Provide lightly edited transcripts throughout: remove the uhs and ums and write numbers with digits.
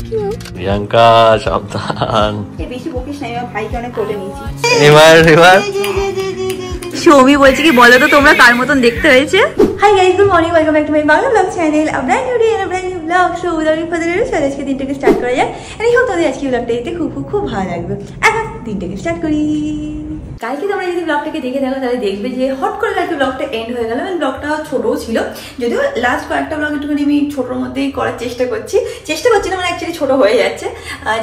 প্রিয়াঙ্কা সাবধান, বেশি বকিস না, ভাইকে অনেক কোলে নিয়েছি। এবার সৌমি বলছে কি বলো তো তোমরা কার মতন দেখতে হয়েছে। Hi guys, good morning, welcome back to my Bangla blog channel. Brand new day and brand new blog. So without further ado চলো আজকে দিনটাকে স্টার্ট করা যায়। এন্ড হোপ তোমাদের আজকে ব্লগটা দেখতে খুব খুব খুব ভালো লাগবে। এখন দিনটাকে স্টার্ট করি। কালকে তোমরা যদি ব্লগটাকে দেখে দেখো তাহলে দেখবে যে হট করে কালকে ব্লগটা এন্ড হয়ে গেল। ব্লগটা ছোটও ছিল, যদিও লাস্ট কয়েকটা ব্লগ একটুখানি আমি ছোটোর মধ্যেই করার চেষ্টা করছি না, মানে অ্যাকচুয়ালি ছোটো হয়ে যাচ্ছে।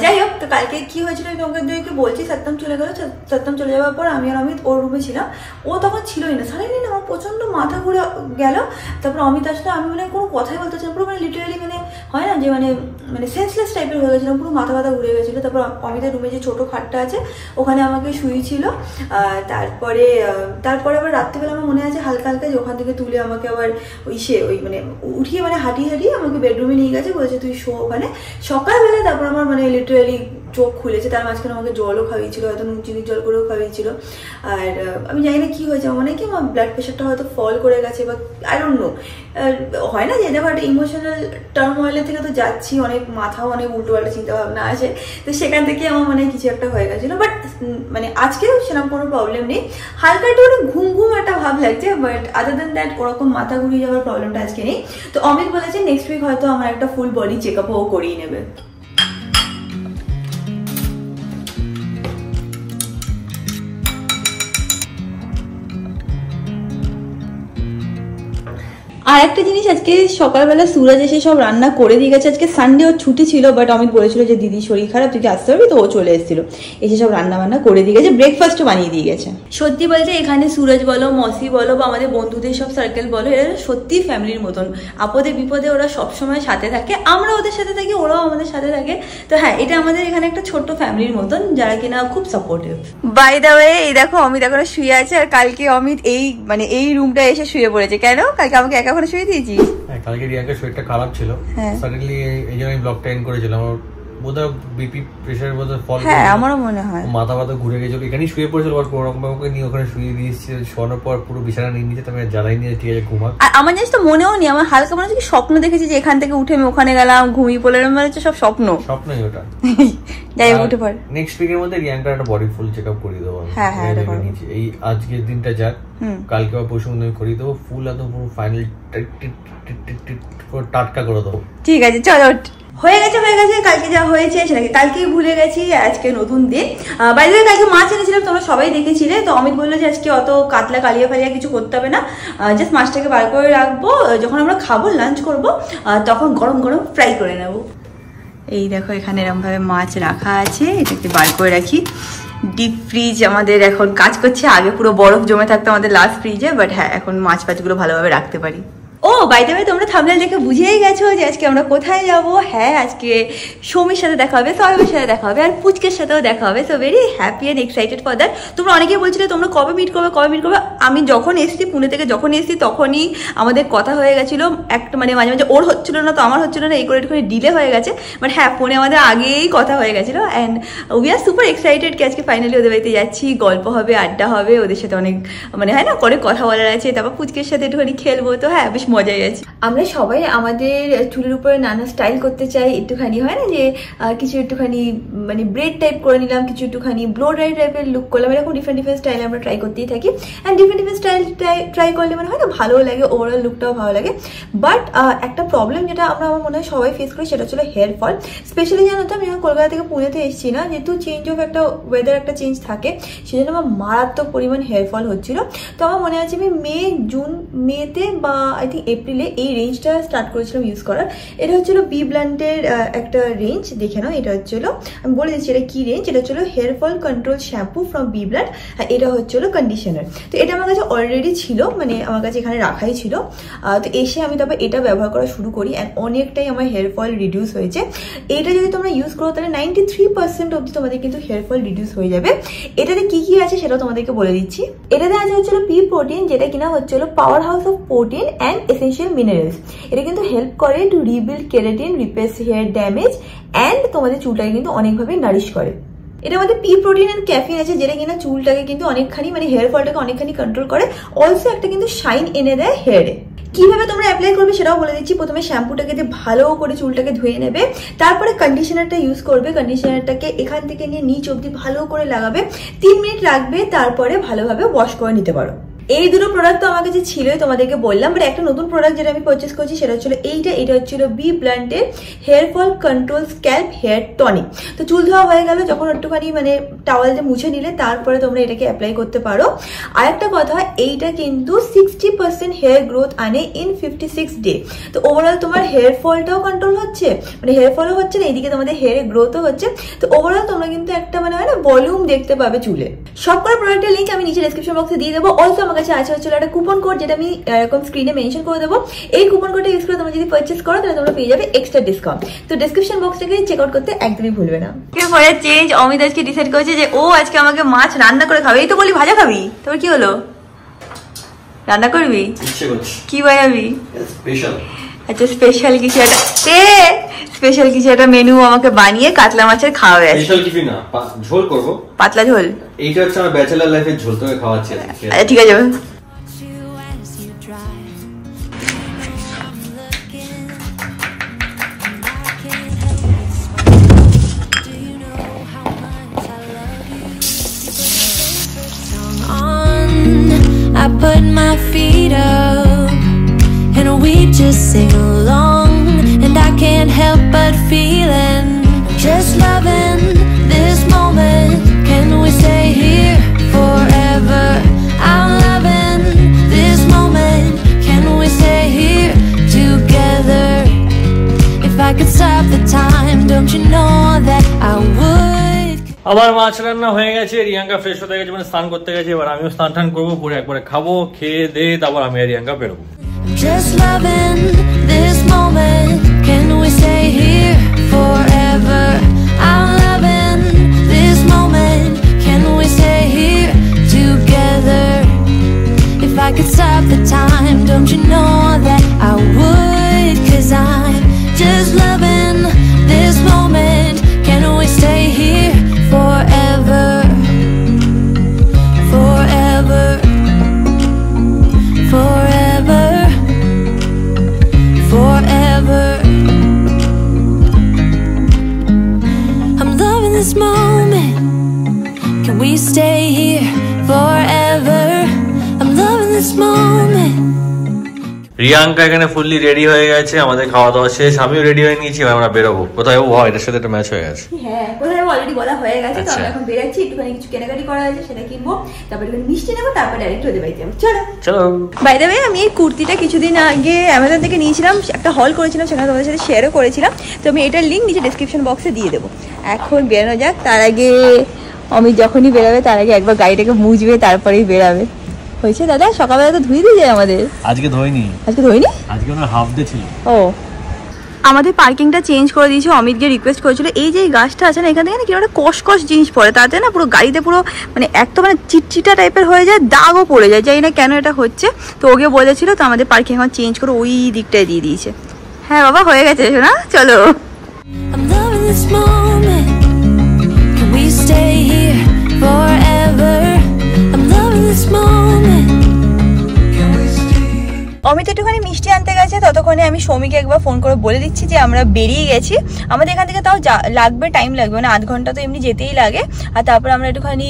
যাই হোক, তো কালকে কি হয়েছিল তোমাকে বলছি। সত্যম চলে গেল, সত্যম চলে যাওয়ার পর আমি আর অমিত ওর রুমে ছিলাম। ও তখন ছিলই না, সারাদিন আমার প্রচণ্ড মাথা ঘুরে গেল। তারপর অমিত আসলে আমি মানে কোনো কথাই বলতে চাই, পুরো মানে লিটারালি মানে হয় না যে মানে সেন্সলেস টাইপের হয়ে গেছিলাম, পুরো মাথা ঘুরে গেছিলো। তারপর অমিতের রুমে যে ছোটো খাটটা আছে ওখানে আমাকে শুয়েছিল। তারপরে আবার রাত্রিবেলা আমার মনে আছে হালকা হালকা যে ওখান থেকে তুলে আমাকে আবার ওই মানে উঠিয়ে মানে হাঁটিয়ে আমাকে বেডরুমে নিয়ে গেছে, বলেছে তুই শো ওখানে। সকালবেলা তারপর আমার মানে লিটারালি চোখ খুলেছে, তার মাঝখানে আমাকে জলও খাইয়েছিল, হয়তো নুন চিনির জল করেও খাইয়েছিল। আর আমি জানি না কি হয়েছে, মানে কি আমার ব্লাড প্রেশারটা হয়তো ফল করে গেছে বা আই ডোন্ট নো। হয় না যে দেখো একটা ইমোশনাল টার্মোয়েলের থেকে তো যাচ্ছি, অনেক মাথাও অনেক উল্টো পাল্টা চিন্তা ভাবনা আছে, তো সেখান থেকে আমার মানে কিছু একটা হয়ে গেছিলো। বাট মানে আজকেও সেরকম কোনো প্রবলেম নেই, হালকা একটু ঘুম একটা ভাব লাগছে। বাট আদার দেন দ্যাট ওরকম মাথা ঘুরিয়ে যাওয়ার প্রবলেমটা আজকে নেই। তো অমিত বলেছে নেক্সট উইক হয়তো আমার একটা ফুল বডি চেক আপও করিয়ে নেবে। আর একটা জিনিস, আজকে সকালবেলা সুরজ এসে সব রান্না করে দিয়ে গেছে। আজকে সানডে ওর ছুটি ছিল, বাট অমিত বলেছিল যে দিদি শরীর খারাপ, তুই কি আসতে পারবি, তো ও চলে এসেছিল, এসে সব রান্না বান্না করে দিয়ে গেছে, ব্রেকফাস্টও বানিয়ে দিয়ে গেছে। সত্যি বলতে এখানে সুরজ বলো, মসি বলো বা আমাদের বন্ধুদের সব সার্কেল বলো, এরা সত্যি ফ্যামিলির মতন। আপদে বিপদে ওরা সবসময় সাথে থাকে, আমরা ওদের সাথে থাকি, ওরাও আমাদের সাথে থাকে। তো হ্যাঁ, এটা আমাদের এখানে একটা ছোট্ট ফ্যামিলির মতন, যারা কিনা খুব সাপোর্টিভ। বাই দ্য ওয়ে, এই দেখো অমিত এখনো শুয়ে আছে, আর কালকে অমিত এই রুমটা এসে শুয়ে পড়েছে। কেন কালকে আমাকে একা করে শুয়ে দিয়েছিস? হ্যাঁ, কালকে রিয়াঙ্কার শরীরটা খারাপ ছিল, সাডেনলি এই জন্য আমি ব্লগটা এন্ড করেছিলাম। আমার বোধহয় বিপি প্রেশার বোধহয় ফল, হ্যাঁ আমারও মনে হয় মাথা ঘুরে গেছিল, এখানেই শুয়ে পড়েছিল। আর কোনো রকম আমাকে নিয়ে ওখানে শুয়ে দিয়েছি, শোয়ানোর পর পুরো বিছানা নিয়ে নিয়েছে, আমি জ্বালাই নিয়ে ঠিক আছে ঘুমা। আর আমার জানিস তো মনেও নেই, আমার হালকা মনে হচ্ছে স্বপ্ন দেখেছি যে এখান থেকে উঠে আমি ওখানে গেলাম, ঘুমিয়ে পড়লাম, মানে হচ্ছে সব স্বপ্নই ওটা। যাই হোক, উঠে পড়। নেক্সট উইকের মধ্যে রিয়াঙ্কার একটা বডি ফুল চেক আপ করিয়ে দেবো। হ্যাঁ এই আজকের দিনটা যাক, কালকে বা পরশু মধ্যে করিয়ে দেবো ফুল, একদম পুরো ফাইনাল টাটকা করে দেবো। ঠিক আছে, চলো। হয়ে গেছে কালকে যা হয়েছে সেটাকে কালকেই ভুলে গেছি, আজকে নতুন দিন। বাইরে কালকে মাছ এনেছিলাম, তোমরা সবাই দেখেছিলে। তো অমিত বললো যে আজকে অত কাতলা কালিয়া ফালিয়া কিছু করতে হবে না, জাস্ট মাছটাকে বার করে রাখবো, যখন আমরা খাবো লাঞ্চ করবো তখন গরম গরম ফ্রাই করে নেবো। এই দেখো এখানে এরকম ভাবে মাছ রাখা আছে, এটাকে বার করে রাখি। ডিপ ফ্রিজ আমাদের এখন কাজ করছে, আগে পুরো বরফ জমে থাকতো আমাদের লাস্ট ফ্রিজে, বাট হ্যাঁ এখন মাছগুলো ভালোভাবে রাখতে পারি। ও বাই দ্য ওয়ে, তোমরা থাম্বনেল দেখে বুঝেই গেছো যে আজকে আমরা কোথায় যাবো। হ্যাঁ, আজকে সৌমির সাথে দেখা হবে, সৌরভের সাথে দেখা হবে, আর পুচকের সাথেও দেখা হবে। So very happy and excited for that. তোমরা অনেকেই বলছিলে তোমরা কবে মিট করবে। আমি যখন এসেছি পুনে থেকে, তখনই আমাদের কথা হয়ে গেছিলো। একটা মানে মাঝে মাঝে ওর হচ্ছিল না, তো আমার হচ্ছিল না, এই করে একটুখানি ডিলে হয়ে গেছে। বাট হ্যাঁ, ফোনে আমাদের আগেই কথা হয়ে গেছিলো। And we are super excited কি আজকে ফাইনালি ওদের বাড়িতে যাচ্ছি, গল্প হবে, আড্ডা হবে, ওদের সাথে অনেক মানে হয় না অনেক কথা বলার আছে। তারপর পুচকের সাথে একটুখানি খেলবো, তো হ্যাঁ বেশ মজাই আছে। আমরা সবাই আমাদের চুলের উপরে নানা স্টাইল করতে চাই, একটুখানি হয় না যে কিছু একটুখানি মানে ব্রেড টাইপ করে নিলাম, কিছু একটুখানি ব্লো ড্রাই টাইপের লুক করলাম, এরকম ডিফারেন্ট স্টাইল আমরা ট্রাই করতেই থাকি। অ্যান্ড ডিফারেন্ট স্টাইল ট্রাই করলে মানে হয় না ভালোও লাগে, ওভারঅল লুকটাও ভালো লাগে। বাট একটা প্রবলেম যেটা আমার মনে হয় সবাই ফেস করি, সেটা হচ্ছে হেয়ার ফল। স্পেশালি জানো তো, আমি এখন কলকাতা থেকে পুনেতে এসেছি না, যেহেতু চেঞ্জ অফ একটা ওয়েদার একটা চেঞ্জ থাকে, সেজন্য আমার মারাত্মক পরিমাণ হেয়ার ফল হচ্ছিল। তো আমার মনে আছে আমি মেতে বা আই থিঙ্ক এপ্রিলে এই রেঞ্জটা স্টার্ট করেছিলাম ইউজ করার। এটা হচ্ছিল বি ব্লান্টের একটা রেঞ্জ, দেখে নাও। এটা হচ্ছিল, আমি বলে দিচ্ছি এটা কি রেঞ্জ। এটা হচ্ছিল hair fall control shampoo from B Blunt, আর এটা হচ্ছিল কন্ডিশনার। তো এটা আমার কাছে অলরেডি ছিল, মানে আমার কাছে এখানে রাখাই ছিল। তো এসে আমি তারপর এটা ব্যবহার করা শুরু করি, অ্যান্ড অনেকটাই আমার হেয়ার ফল রিডিউস হয়েছে। এটা যদি তোমরা ইউজ করো তাহলে 93% অবধি তোমাদের কিন্তু হেয়ার ফল রিডিউস হয়ে যাবে। এটাতে কি কি আছে সেটাও তোমাদেরকে বলে দিচ্ছি। এটাতে আছে হচ্ছিল পি প্রোটিন, যেটা কিনা হচ্ছিল power house of protein and essential minerals. এটা কিন্তু হেল্প করে to rebuild keratin, repair hair damage, and তোমাদের চুলটাকে কিন্তু অনেকভাবে নারিশ করে। এটার মধ্যে পি প্রোটিন এন্ড ক্যাফিন আছে, যেটা কিনা চুলটাকে কিন্তু অনেকখানি মানে হেয়ার ফলটাকে অনেকখানি কন্ট্রোল করে। অলসো একটা কিন্তু শাইন এনে দেয় হেয়ারে। কিভাবে তোমরা অ্যাপ্লাই করবে সেটাও বলে দিচ্ছি। প্রথমে শ্যাম্পুটাকে দিয়ে ভালো করে চুলটাকে ধুয়ে নেবে, তারপরে কন্ডিশনারটা ইউজ করবে। কন্ডিশনারটাকে এখান থেকে নিয়ে নিচ অবধি ভালো করে লাগাবে, 3 মিনিট রাখবে, তারপরে ভালোভাবে ওয়াশ করে নিতে পারো। এই দুটো প্রোডাক্ট তো আমার কাছে ছিলই, তোমাদেরকে বললাম। বাট একটা নতুন প্রোডাক্ট যেটা আমি পারচেস করছি সেটা হচ্ছিল এটা হচ্ছিল বি ব্লান্টের hair fall control scalp hair tonic. তো চুল ধোয়া হয়ে গেল যখন একটুখানি মানে টাওয়াল দিয়ে মুছে নিলে, তারপরে তোমরা এটাকে অ্যাপ্লাই করতে পারো। আর একটা কথা, এইটা কিন্তু 60% হেয়ার গ্রোথ আনে ইন 56 ডে। তো ওভারঅল তোমার হেয়ার ফলটাও কন্ট্রোল হচ্ছে, মানে হেয়ার ফলও হচ্ছে না, এইদিকে তোমাদের হেয়ার গ্রোথও হচ্ছে। তো ওভারঅল তোমরা কিন্তু একটা মানে হয় না ভলিউম দেখতে পাবে চুলে। সবকটা প্রোডাক্টের লিঙ্ক আমি নিচে ডেসক্রিপশন বক্সে দিয়ে দেবো। অলসো আমার কাছে আছে হচ্ছিল একটা কুপন কোড, যেটা আমি এরকম স্ক্রিনে মেনশন করে দেবো। এই কুপন কোডটা ইউজ করে তোমরা যদি পারচেস করো তাহলে তোমরা পেয়ে যাবে এক্সট্রা ডিসকাউন্ট। তো ডেসক্রিপশন বক্সটাকে চেক আউট করতে একদমই ভুলবে না। এরপরে চেঞ্জ, অমিত আজকে ডিসাইড করেছে যে ও আজকে আমাকে মাছ রান্না করে খাবে। এই তো বলি ভাজা খাবি, তোর কি হলো? রান্না করবি? কি বানাবি? স্পেশাল। আচ্ছা স্পেশাল কিছু একটা স্পেশাল কিছু একটা মেনু আমাকে বানিয়ে কাতলা মাছের খাওয়াবে। স্পেশাল কিছু না, ঝোল করব, পাতলা ঝোল। এইটা হচ্ছে আমার ব্যাচেলর লাইফের ঝোল, তোকে খাওয়াচ্ছি। আচ্ছা ঠিক আছে। I put my feet up and we just sing along, and I can't help but feeling just loving this moment. Can we stay here forever? I'm loving this moment. Can we stay here together? If I could stop the time, don't you know that I would? আমার মাছ রান্না হয়ে গেছে, Riyanka fresh হতে গেছে, মানে স্নান করতে গেছে। এবার আমিও স্নান টান করবো, পরে একবারে খাবো, খেয়ে দিয়ে তারপর আমি আর রিয়াঙ্কা বেরোবো। Just loving this moment. Can we stay here forever? I'm loving this moment. Can we stay here together? If I could stop the time, don't you know that I would? 'Cause I'm just loving this moment. Can we stay here forever? Forever. Forever. Forever. I'm loving this moment. Can we stay here forever? I'm loving this moment. Riyanka এখানে fully ready হয়ে গেছে, আমাদের খাওয়া দাওয়া শেষ, আমিও ready হয়ে নিয়েছি। আমরা বেরোবো কোথায়? ও এটার সাথে একটা ম্যাচ হয়ে গেছে। হ্যাঁ কোথায় অলরেডি বলা হয়ে গেছে। তো আমরা এখন বেরাচ্ছি, একটুখানি কিছু কেনাকাটি করা আছে সেটা কিনবো, তারপরে মিষ্টি নেবো, তারপরে ডাইরেক্ট ওদের বাড়িতে যাবো। চলো চলো। বাই দ্য ওয়ে, আমি এই কুর্তিটা কিছুদিন আগে অ্যামাজন থেকে নিয়েছিলাম, একটা হল করেছিলাম, সেখানে তোমাদের সাথে শেয়ারও করেছিলাম। তো আমি এটার লিঙ্ক নিচে ডেসক্রিপশন বক্সে দিয়ে দেবো। এখন বেরোনো যাক। তার আগে অমিত যখনই বেরোবে তার আগে একবার গাড়িটাকে মুছবে, তারপরেই বেরাবে। হয়েছে দাদা, সকালবেলা তো ধুয়ে দিয়ে যায় আমাদের। আজকে ধোয়নি, আজকে ওনার হাফ ডে ছিল। ও আমাদের পার্কিংটা চেঞ্জ করে দিয়েছে। অমিত গিয়ে রিকোয়েস্ট করেছিল, এই যে গাছটা আছে না এখান থেকে না কি একটা কষ জিনিস পড়ে, তাতে না পুরো গাড়িতে পুরো মানে এক তো মানে চিটচিটা টাইপের হয়ে যায়, দাগও পড়ে যায়, জানি না কেন এটা হচ্ছে। তো ওকে বলেছিল, তো আমাদের পার্কিং এখন চেঞ্জ করে ওই দিকটায় দিয়ে দিয়েছে। হ্যাঁ বাবা হয়ে গেছে, শোনা চলো। I'm loving this moment. Can we stay here forever? I'm loving this moment. Amit একটুখানি মিষ্টি আনতে গেছে, ততক্ষণে আমি সৌমিকে একবার ফোন করে বলে দিচ্ছি যে আমরা বেরিয়ে গেছি। আমাদের এখান থেকে তাও লাগবে, টাইম লাগবে, মানে আধ ঘন্টা তো এমনি যেতেই লাগে। আর তারপর আমরা একটুখানি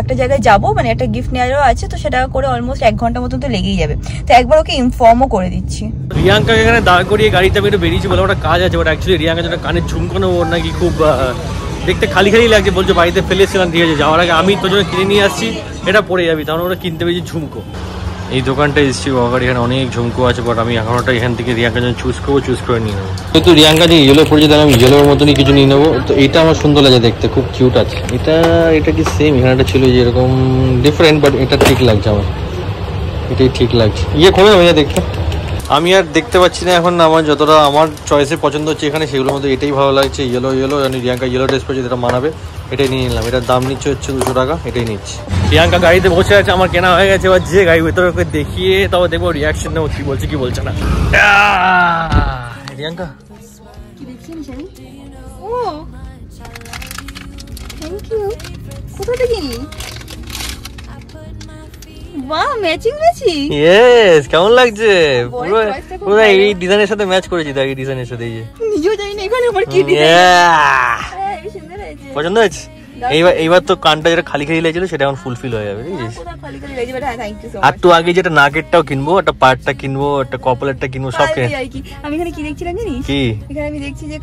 একটা জায়গায় যাব, মানে একটা গিফট নেওয়ারও আছে, তো সেটা করে অলমোস্ট 1 ঘন্টা মতন তো লেগেই যাবে। তো একবার ওকে ইনফর্মও করে দিচ্ছি। রিয়াঙ্কা এখানে দাঁড় করিয়ে গাড়িতে আমি একটু বেরিয়েছি, বলে ওটা কাজ আছে। ওটা অ্যাকচুয়ালি রিয়াঙ্কা যেটা কানে ঝুমকানো, ওর নাকি খুব দেখতে খালি খালি লাগছে, বলছে বাড়িতে ফেলেছিলাম, ঠিক আছে যাওয়ার আগে আমি তোর জন্য কিনে নিয়ে আসছি, এটা পরে যাবি। তখন ওরা কিনতে পেরেছি ঝুমকো। এই দোকানটা এসেছি বাবার, এখানে অনেক ঝুমকো আছে, বাট আমি এখন ওটা এখান থেকে রিয়াঙ্কার জন্য চুজ করে নিয়ে নেবো। কিন্তু রিয়াঙ্কা যে ইয়েলো পড়েছে, তাহলে আমি ইয়েলোর মতনই কিছু নিয়ে নেবো। তো এটা আমার সুন্দর লাগে দেখতে, খুব কিউট আছে। এটা কি সেম? এখানে একটা ছিল যে এরকম ডিফারেন্ট, বাট এটা ঠিক লাগছে আমার, এটাই ঠিক লাগছে। ইয়ে করে ভাইয়া দেখতে, আমি আর দেখতে পাচ্ছি না এখন। আমার যতটা আমার চয়েসে পছন্দ হচ্ছে এখানে, সেগুলোর মধ্যে এটাই ভালো লাগছে। ইয়েলো আমি রিয়াঙ্কা ইয়েলো ড্রেস পরেছে, যেটা মানাবে এটাই নিয়ে নিলাম। এটার দাম নিচ্ছে হচ্ছে 200 টাকা, এটাই নিচ্ছি। রিয়াঙ্কা গাড়িতে বসে আছে, আমার কেনা হয়ে গেছে। এবার যে গাড়ি ভেতরে ওকে দেখিয়ে তাও দেখবো রিয়াকশন নেবো, কি বলছে কি বলছে না। রিয়াঙ্কা কি দেখছিস আমি? ও থ্যাংক ইউ। কোথা থেকে নিলি? বাহ ম্যাচিং ম্যাচিং। ইয়েস, কেমন লাগছে? পুরো পুরো এই ডিজাইনের সাথে ম্যাচ করেছি তো, এই ডিজাইনের সাথে। এই যে নিজেও জানি না এখানে আমার কি ডিজাইন। সুন্দর হয়েছে, পছন্দ হয়েছে? এইবার তো কানটা যেটা খালি খালি লাগছিল সেটা এখন ফুলফিল হয়ে যাবে। আর তো আগে যেটা নাকেরটাও কিনবো, একটা পার্টটা কিনবো, একটা কপালেরটা কিনবো, সব কিনে। আমি এখানে কি দেখছিলাম জানিস? কি? এখানে আমি দেখছি যে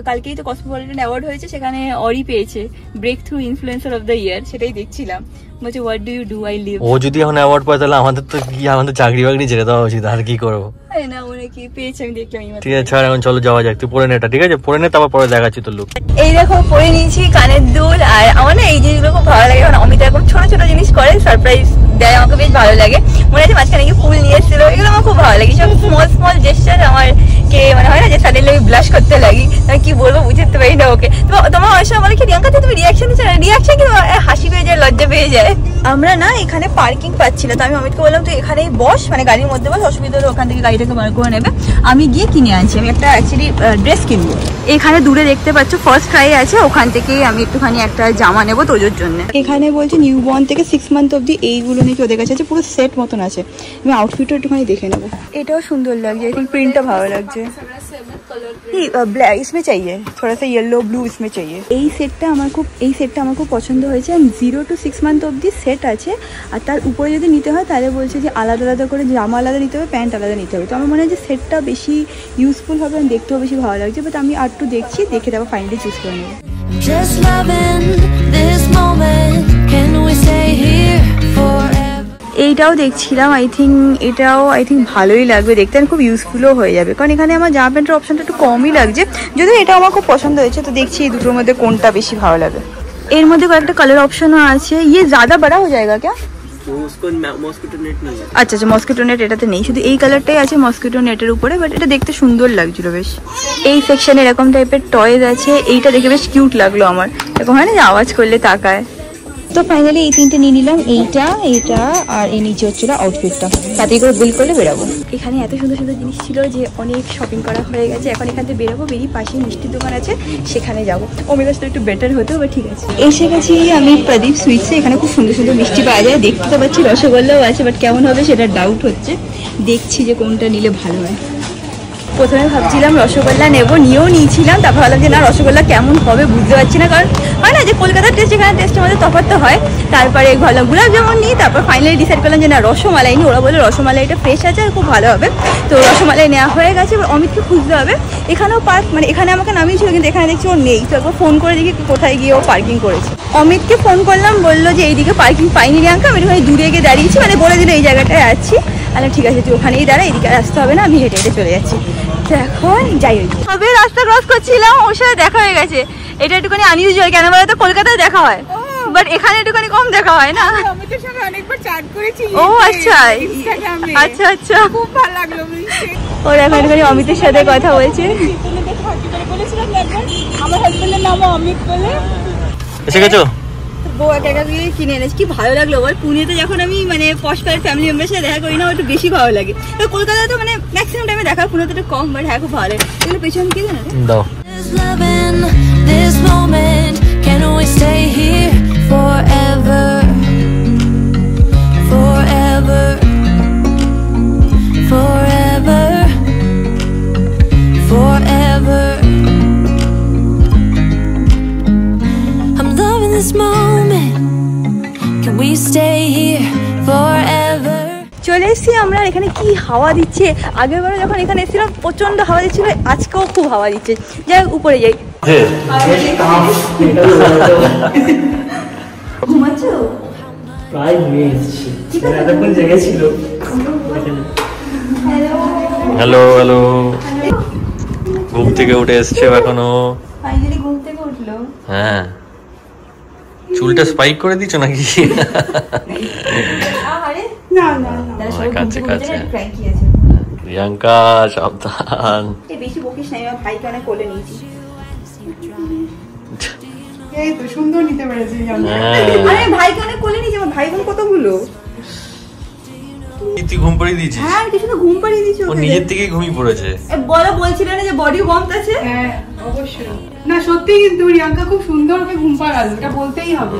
কালকেই তো কসমোপলিটন অ্যাওয়ার্ড হয়েছে, সেখানে অরি পেয়েছে breakthrough influencer of the year. সেটাই দেখছিলাম, বলছে what do you do I live. ও যদি এখন অ্যাওয়ার্ড পায় তাহলে আমাদের তো কি, আমাদের চাকরি বাকরি ছেড়ে দেওয়া উচিত, আর কি করবো। না ওরা কি পেয়েছে আমি দেখলাম। ঠিক আছে ছাড়, এখন চলো যাওয়া যাক। তুই পরে নে এটা, ঠিক আছে? পরে নে, তারপর পরে দেখাচ্ছি তোর লুক। এই দেখো পরে নিয়েছি কানের দুল। আর আমার না এই জিনিসগুলো খুব ভালো লাগে, কারণ অমিতা এখন ছোট ছোট জিনিস করে, সারপ্রাইজ দেয়, আমাকে বেশ ভালো লাগে। মনে আছে মাঝখানে কি ফুল নিয়ে এসেছিল, এগুলো আমার খুব ভালো লাগে। সব স্মল স্মল জেস্টার আমার কে মানে হয় না যে সাডেনলি আমি ব্লাশ করতে লাগি, আমি কি বলবো বুঝতে পারি না ওকে। তোমার অনেক সময় বলে কি রিয়াঙ্কা তুমি রিয়াকশন দিচ্ছ না, রিয়াকশন কিন্তু হাসি পেয়ে যায়, লজ্জা পেয়ে যায়। আমরা না এখানে পার্কিং পাচ্ছি না, তো আমি অমিতকে বললাম তুই এখানেই বস, মানে গাড়ির মধ্যে বস, অসুবিধা হলে ওখান থেকে গাড়িটাকে বার করে নেবে। আমি গিয়ে কিনে আনছি, আমি একটা অ্যাকচুয়ালি ড্রেস কিনবো। এখানে দূরে দেখতে পাচ্ছ ফার্স্ট ক্রাই আছে, ওখান থেকেই আমি একটুখানি একটা জামা নেবো তোজোর জন্য। এখানে বলছে নিউ বর্ন থেকে 6 মান্থ অব্দি এইগুলো নাকি ওদের কাছে আছে, পুরো সেট মতন আছে। আমি আউটফিটও একটুখানি দেখে নেবো। এটাও সুন্দর লাগছে, আই থিঙ্ক প্রিন্টটা ভালো লাগছে। ব্ল্যাক इसमें चाहिए, थोड़ा सा येलो ब्लू इसमें चाहिए। এই সেটটা আমার খুব পছন্দ হয়েছে। 0 to 6 মান্থ অব্দি সেট আছে, আর তার উপরে যদি নিতে হয় তাহলে বলছে যে আলাদা আলাদা করে জামা আলাদা নিতে হবে, প্যান্ট আলাদা নিতে হবে। তো আমার মনে হয় যে সেটটা বেশি ইউজফুল হবে, আমি দেখতেও বেশি ভালো লাগছে। বাট আমি আর একটু দেখছি, দেখে তারপর ফাইনালি চুজ করে নেবো। Just loving this moment. Can we stay here forever? এইটাও দেখছিলাম, আই থিঙ্ক ভালোই লাগবে দেখতে, আর খুব ইউজফুলও হয়ে যাবে, কারণ এখানে আমার জামা প্যান্টের অপশনটা একটু কমই লাগছে। যদিও এটা আমার খুব পছন্দ হয়েছে, তো দেখছি এই দুটোর মধ্যে কোনটা বেশি ভালো লাগে। এর মধ্যে কয়েকটা কালার অপশনও আছে। ইয়ে ज़्यादा बड़ा हो जाएगा क्या? আচ্ছা মস্কিটো নেট এটাতে নেই, শুধু এই কালারটাই আছে মস্কিটো নেটের উপরে। বাট এটা দেখতে সুন্দর লাগছিল বেশ। এই সেকশনে এরকম টাইপের টয়েজ আছে, এইটা দেখে বেশ কিউট লাগলো আমার, এরকম হয় না যে আওয়াজ করলে তাকায়। তো ফাইনালি এই তিনটে নিয়ে নিলাম, এইটা আর এই নিচে হচ্ছিল আউটফিটটা, তাতে করে বিল করলে বেরাবো। এখানে এত সুন্দর সুন্দর জিনিস ছিল যে অনেক শপিং করা হয়ে গেছে। এখন এখান থেকে বেরোবো, বেরিয়ে পাশে মিষ্টির দোকান আছে সেখানে যাবো। অমিতার সাথে একটু বেটার হতো, বা ঠিক আছে। এসে গেছি আমি প্রদীপ সুইটসে, এখানে খুব সুন্দর সুন্দর মিষ্টি পাওয়া যায়। দেখতে তো পাচ্ছি রসগোল্লাও আছে, বাট কেমন হবে সেটা ডাউট হচ্ছে, দেখছি যে কোনটা নিলে ভালো হয়। প্রথমে ভাবছিলাম রসগোল্লা নেবো, নিয়েও নিয়েছিলাম, তারপর ভাবলাম যে না রসগোল্লা কেমন হবে বুঝতে পারছি না, কারণ হয় না যে কলকাতার টেস্ট এখানে টেস্টের মধ্যে তফাৎ তো হয়। তারপরে ভাবলাম গুলাব জামুন নিই, তারপর ফাইনালি ডিসাইড করলাম যে না রসমালাই নিই। ওরা বলে রসমালাইটা ফ্রেশ আছে আর খুব ভালো হবে, তো রসমালাই নেওয়া হয়ে গেছে। এবার অমিতকে খুঁজতে হবে। এখানেও পার্ক, মানে এখানে আমাকে নামিয়েছিল, কিন্তু এখানে দেখছি ও নেই। তো একবার ফোন করে দেখি কোথায় গিয়ে ও পার্কিং করেছে। অমিতকে ফোন করলাম, বললো যে এইদিকে পার্কিং পাইনি রিয়াঙ্কা, আমি ওখানে দূরে গিয়ে দাঁড়িয়েছি, মানে বলে দিল এই জায়গাটায় আছি। আরে ঠিক আছে তুই ওখানেই দাঁড়া, এদিকে আসতে হবে না, আমি হেঁটে হেঁটে চলে যাচ্ছি। এখন যাই হোক, তবে রাস্তা ক্রস করছিলাম, ওর সাথে দেখা হয়ে গেছে। এটা একটুখানি আনইউজুয়াল, কেন বলতো কলকাতায় দেখা হয়, বাট এখানে একটুখানি কম দেখা হয় না। অমিতের সঙ্গে অনেকবার চ্যাট করেছি। ও আচ্ছা আচ্ছা, খুব ভালো লাগলো। ওর এখন একটুখানি অমিতের সাথে কথা বলছে। আমার হাজবেন্ডের নাম অমিত বলে। এসে গেছো? বউ একা গিয়ে কিনে এনেছি, কি ভালো লাগলো। আবার পুনেতে যখন আমি মানে পশপাড়ার ফ্যামিলি মেম্বারের সাথে দেখা করি না, একটু বেশি ভালো লাগে। তো কলকাতায় তো মানে ম্যাক্সিমাম টাইমে দেখা, পুনেতে একটু কম, বাট হ্যাঁ খুব ভালো লাগে। এগুলো পেছন কি জানো দাও। Just loving this moment. Can we stay here forever? Forever. Forever. Forever. I'm loving this moment. Can we stay here forever? চলে এসেছি আমরা। এখানে কি হাওয়া দিচ্ছে, আগের বারে যখন এখানে এসেছিলাম প্রচন্ড হাওয়া দিচ্ছিল, আজকেও খুব হাওয়া দিচ্ছে। যাই হোক উপরে যাই। ঘুমাচ্ছো? প্রায় ঘুমিয়ে এসেছি, এতক্ষণ জেগেছিল। হ্যালো হ্যালো, ঘুম থেকে উঠে এসছে এখনো। ফাইনালি ঘুম থেকে উঠলো। হ্যাঁ, চুলটা স্পাইক করে দিচ্ছ নাকি? আরে না না না, কাছে কাছে। প্রিয়াঙ্কা সাবধান, বেশি বকিস না, আমার ভাইকে অনেক কোলে নিয়েছি। এই তো সুন্দর নিতে পেরেছি। আরে ভাইকে অনেক কোলে নিয়েছি, আমার ভাই বোন কতগুলো। তুই ঘুম পাড়িয়ে দিয়েছিস? হ্যাঁ কিছু তো ঘুম পাড়িয়ে দিয়েছি। ও নিজের থেকেই ঘুমিয়ে পড়েছে। বলছিলেন যে বডি ওয়ার্মথ আছে। হ্যাঁ অবশ্যই। না সত্যি কিন্তু রিয়াঙ্কা খুব সুন্দর করে ঘুম পাড়ালো, এটা বলতেই হবে।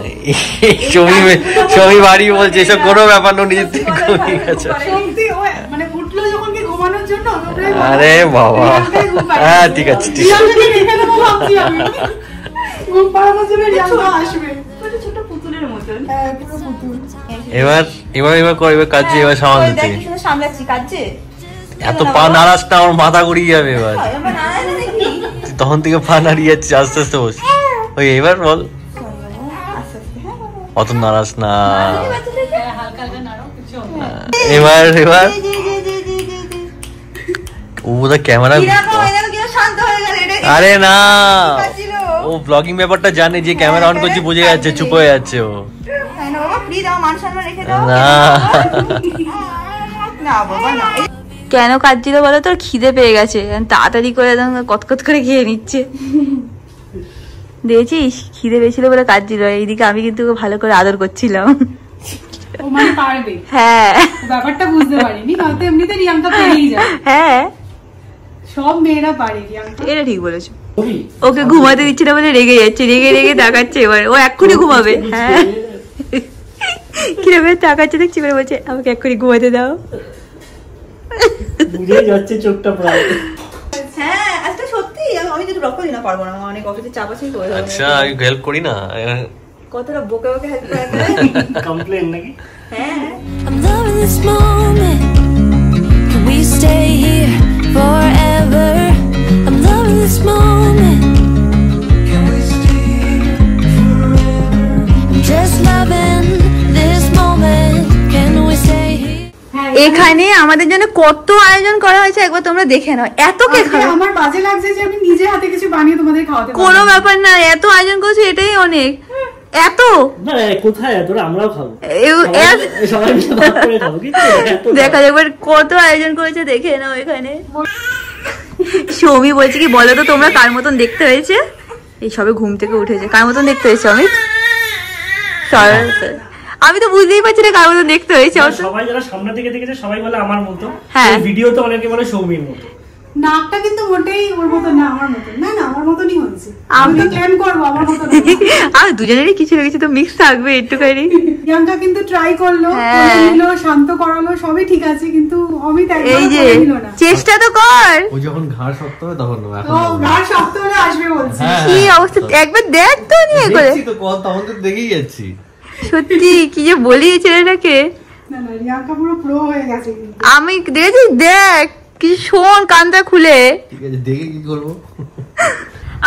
সবই বাড়ি বলছে এসব কোনো ব্যাপার না, নিজের থেকে ঘুমিয়ে গেছে। সত্যি মানে উঠলো যখন কি ঘুমানোর জন্য। আরে বাবা হ্যাঁ ঠিক আছে ঠিক আছে। ঘুম পাড়ানোর জন্য রিয়াঙ্কা আসবে ছোট পুতুলের মতন। হ্যাঁ পুরো পুতুল। এবার কাজে এবার সামাল দিতে সামলাচ্ছি কাজে। এত পা নাড়াস না, আমার মাথা ঘুরিয়ে যাবে এবার। তখন থেকে পা নাড়িয়ে যাচ্ছে আস্তে আস্তে বস। ওই এবার বল, অত নাড়াস না। এবার ও বোধহয় ক্যামেরা। আরে না, ও ব্লগিং ব্যাপারটা জানে, যে ক্যামেরা অন করছে বুঝে যাচ্ছে, চুপ হয়ে যাচ্ছে ও। কেন কাঁদছিল বলো? তোর খিদে পেয়ে গেছে, তাড়াতাড়ি করে কতকত করে খেয়ে নিচ্ছে। দেখেছিস খিদে পেয়েছিল বলে কাঁদছিল। এইদিকে আমি কিন্তু ভালো করে আদর করছিলাম। ও মানে পারবে। হ্যাঁ ব্যাপারটা বুঝতে পারিনি, হয়তো এমনিতে রিয়াঙ্কা পেরেই যায়। হ্যাঁ সব মেয়েরা পারে রিয়াঙ্কা। এটা ঠিক বলেছো। ওকে ঘুমাতে দিচ্ছে না বলে রেগে যাচ্ছে, রেগে তাকাচ্ছে। এবার ও এক্ষুনি ঘুমাবে। হ্যাঁ কিভাবে তাকাচ্ছে দেখছি, এবার বলছে আমাকে এক্ষুনি ঘুমাতে দাও। বুঝে যাচ্ছে চোখটা প্রায়। হ্যাঁ আজকে সত্যি আমি যদি ব্লগ করি না পারবো না, অনেক অফিসের চাপ আছে। আচ্ছা আমি হেল্প করি না, কতটা বকে হেল্প করে। কমপ্লেন নাকি? হ্যাঁ I'm loving this moment. Can we stay here forever? I'm loving this moment. Can we stay here forever? I'm just loving this moment. Can we stay here? এখানে আমাদের জন্য কত আয়োজন করা হয়েছে একবার তোমরা দেখে নাও। এত কে খাবে? আমার বাজে লাগছে যে আমি নিজে হাতে কিছু বানিয়ে তোমাদের খাওয়াতে পারবো। কোনো ব্যাপার না, এত আয়োজন করছো এটাই অনেক। এত না কোথায় এত, আমরাও খাবো, সবাই মিলে ভাগ করে খাবো। দেখা যাবে কত আয়োজন করেছে, দেখে নাও। এখানে সৌমি বলছে কি বলো তো তোমরা কার মতন দেখতে হয়েছে? এই সবে ঘুম থেকে উঠেছে। কার মতন দেখতে হয়েছে আমি? আমি তো বুঝতেই পারছি না কার মতন দেখতে হয়েছে। সবাই যারা সামনে থেকে দেখেছে সবাই বলে আমার মতো, হ্যাঁ ভিডিওতে অনেকে বলে সৌমির মতো। নাকটা কিন্তু মোটেই ওর মতো না, আমার মতো না। না আমার মতনই হয়েছে। আমি তো ক্লেম করবো আমার মতো না। আর দুজনেরই কিছু না কিছু তো মিক্স থাকবে একটুখানি। প্রিয়াঙ্কা কিন্তু ট্রাই করলো, নিল, শান্ত করালো, সবই ঠিক আছে, কিন্তু অমিত একদম নিল না। চেষ্টা তো কর। ও যখন ঘাড় শক্ত হবে তখন এখন ও ঘাড় শক্ত হলে আসবে বলছি। কি অবস্থা একবার দেখ তো নিয়ে করে। দেখছি তো তখন তো দেখেই যাচ্ছি। সত্যি কি যে বলি ছেলেটাকে। না না রিয়াঙ্কা পুরো প্রো হয়ে গেছে। আমি দেখেছি, দেখ কি শোন কানটা খুলে। ঠিক আছে দেখে কি করবো।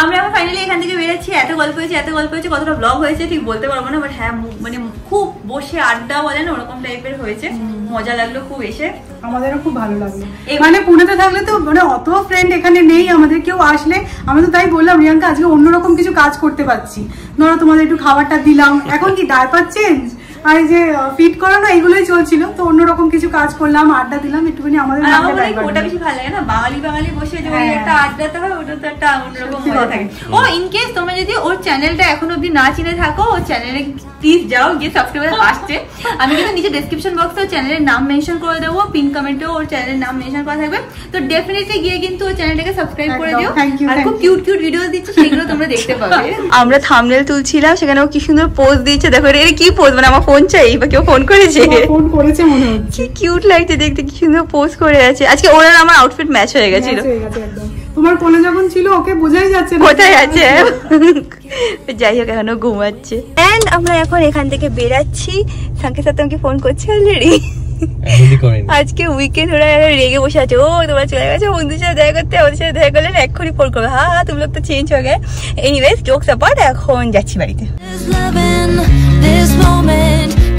আমরা এখন ফাইনালি এখান থেকে বেরোচ্ছি। এত গল্প হয়েছে, কতটা ব্লগ হয়েছে ঠিক বলতে পারবো না, বাট হ্যাঁ মানে খুব বসে আড্ডা বলে না ওরকম টাইপের হয়েছে। মজা লাগলো খুব এসে, আমাদেরও খুব ভালো লাগলো। মানে পুনেতে থাকলে তো মানে অত ফ্রেন্ড এখানে নেই আমাদের, কেউ আসলে আমি তো তাই বললাম রিয়াঙ্কা আজকে অন্যরকম কিছু কাজ করতে পারছি। ধরো তোমাদের একটু খাবারটা দিলাম, এখন কি ডায়পার চেঞ্জ আর এই যে ফিট করানো এগুলোই চলছিল, তো অন্যরকম কিছু কাজ করলাম, আড্ডা দিলাম একটুখানি। আমাদের ওটা বেশি ভালো লাগে না, বাঙালি বসে যে একটা আড্ডাতে হয়, ওটা তো একটা অন্যরকম মজা থাকে। ও ইনকেস তোমরা যদি ওর চ্যানেলটা এখন অব্দি না চিনে থাকো, ওর চ্যানেলে প্লিজ যাও, গিয়ে সাবস্ক্রাইব আসছে। আমি কিন্তু নিচে ডেসক্রিপশন বক্সে ওর চ্যানেলের নাম মেনশন করে দেবো, পিন কমেন্টেও ওর চ্যানেলের নাম মেনশন করা থাকবে। তো ডেফিনেটলি গিয়ে কিন্তু ওর চ্যানেলটাকে সাবস্ক্রাইব করে দিও। আর খুব কিউট ভিডিও দিচ্ছে, সেগুলো তোমরা দেখতে পাবে। আমরা থাম্বনেল তুলছিলাম, সেখানে ও কি সুন্দর পোজ দিচ্ছে। দেখো এটা কি পোজ, মানে আমার ফোন চাই বা কেউ ফোন করেছে মনে হচ্ছে। কি কিউট লাগছে দেখতে, কি সুন্দর পোজ করে আছে। আজকে ওর আর আমার আউটফিট ম্যাচ হয়ে গেছিল। তোমার কোলে যখন ছিল ওকে বোঝাই যাচ্ছে না কোথায় আছে। যাই হোক এখনো ঘুমাচ্ছে। এন্ড আমরা এখন এখান থেকে বেরাচ্ছি। সাংকের সাথে আমাকে ফোন করছে অলরেডি। আজকে উইকেন্ড, ওরা রেগে বসে আছে। ও তোমরা চলে গেছো বন্ধুর সাথে দেখা করতে, ওদের সাথে দেখা করলে এক্ষুনি ফোন করবে। হ্যাঁ তুমি লোক তো চেঞ্জ হয়ে গে। এনিওয়েজ জোকস অ্যাপার্ট, এখন যাচ্ছি বাড়িতে।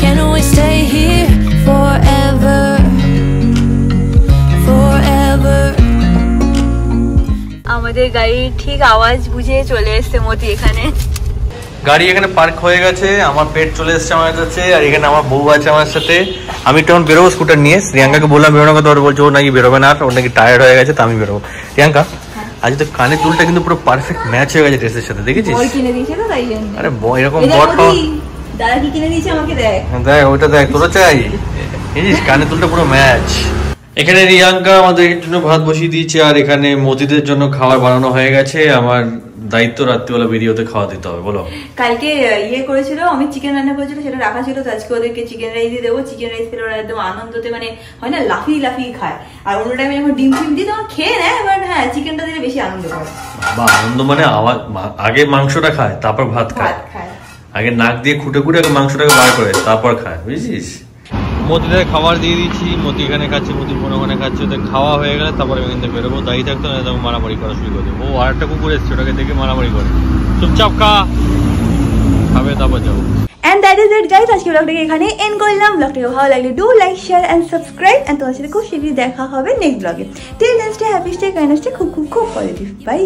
Can we stay here forever? Forever. আমাদের গাড়ির ঠিক আওয়াজ বুঝে চলে এসছে মতি এখানে। গাড়ি এখানে পার্ক হয়ে গেছে, আমার পেট চলে এসছে আমার কাছে, আর এখানে আমার বউ আছে আমার সাথে। আমি তখন বেরোবো স্কুটার নিয়ে। প্রিয়াঙ্কাকে বললাম বেরোনোর কথা, ওর বলছে ও নাকি বেরোবে না, ওর নাকি টায়ার্ড হয়ে গেছে, তো আমি বেরোবো। প্রিয়াঙ্কা আজ তো কানের দুলটা কিন্তু পুরো পারফেক্ট ম্যাচ হয়ে গেছে ড্রেসের সাথে, দেখেছিস? আরে এরকম বড় দাদা কি কিনে দিয়েছে আমাকে দেখ। দেখ ওইটা দেখ, তোরা চাই এই কানে দুলটা পুরো ম্যাচ। এখানে রিয়াঙ্কা আমাদের জন্য ভাত বসিয়ে দিয়েছে, আর এখানে মতিদের জন্য খাবার বানানো হয়ে গেছে। আমার দায়িত্ব রাত্রিবেলা বেরিয়ে ওদের খাওয়া দিতে হবে। বলো, কালকে করেছিল, আমি চিকেন রান্না করেছিল, সেটা রাখা ছিল, তো আজকে ওদেরকে চিকেন রাইসই দেবো। চিকেন রাইস পেলে ওরা একদম আনন্দতে, মানে হয় না লাফিয়ে লাফিয়ে খায়। আর অন্য টাইমে যখন ডিম ফিম দিই তখন খেয়ে নেয়, বাট হ্যাঁ চিকেনটা দিলে বেশি আনন্দ করে। বাবা আনন্দ মানে আগে মাংসটা খায়, তারপর ভাত খায়। আগে নাক দিয়ে খুঁটে খুঁটে মাংসটাকে বার করে তারপর খায়, বুঝছিস? মতিদের খাবার দিয়ে দিচ্ছি, মতি এখানে খাচ্ছে, মতির বোন ওখানে খাচ্ছে। ওদের খাওয়া হয়ে গেলে তারপরে আমি কিন্তু বেরোবো। দাঁড়িয়ে থাকতো না, তখন মারামারি করা শুরু করে দেবো। ও আর একটা কুকুর এসছে, ওটাকে দেখে মারামারি করে। চুপচাপ খাবে তারপর যাবো। And that is it guys, আজকে ব্লগটাকে এখানে এন্ড করলাম। ব্লগটাকে ভালো লাগলে do like share and subscribe, and তোমার সাথে খুব শীঘ্রই দেখা হবে নেক্সট ব্লগে। Till then stay happy, stay kind, stay খুব খুব খুব পজিটিভ। বাই।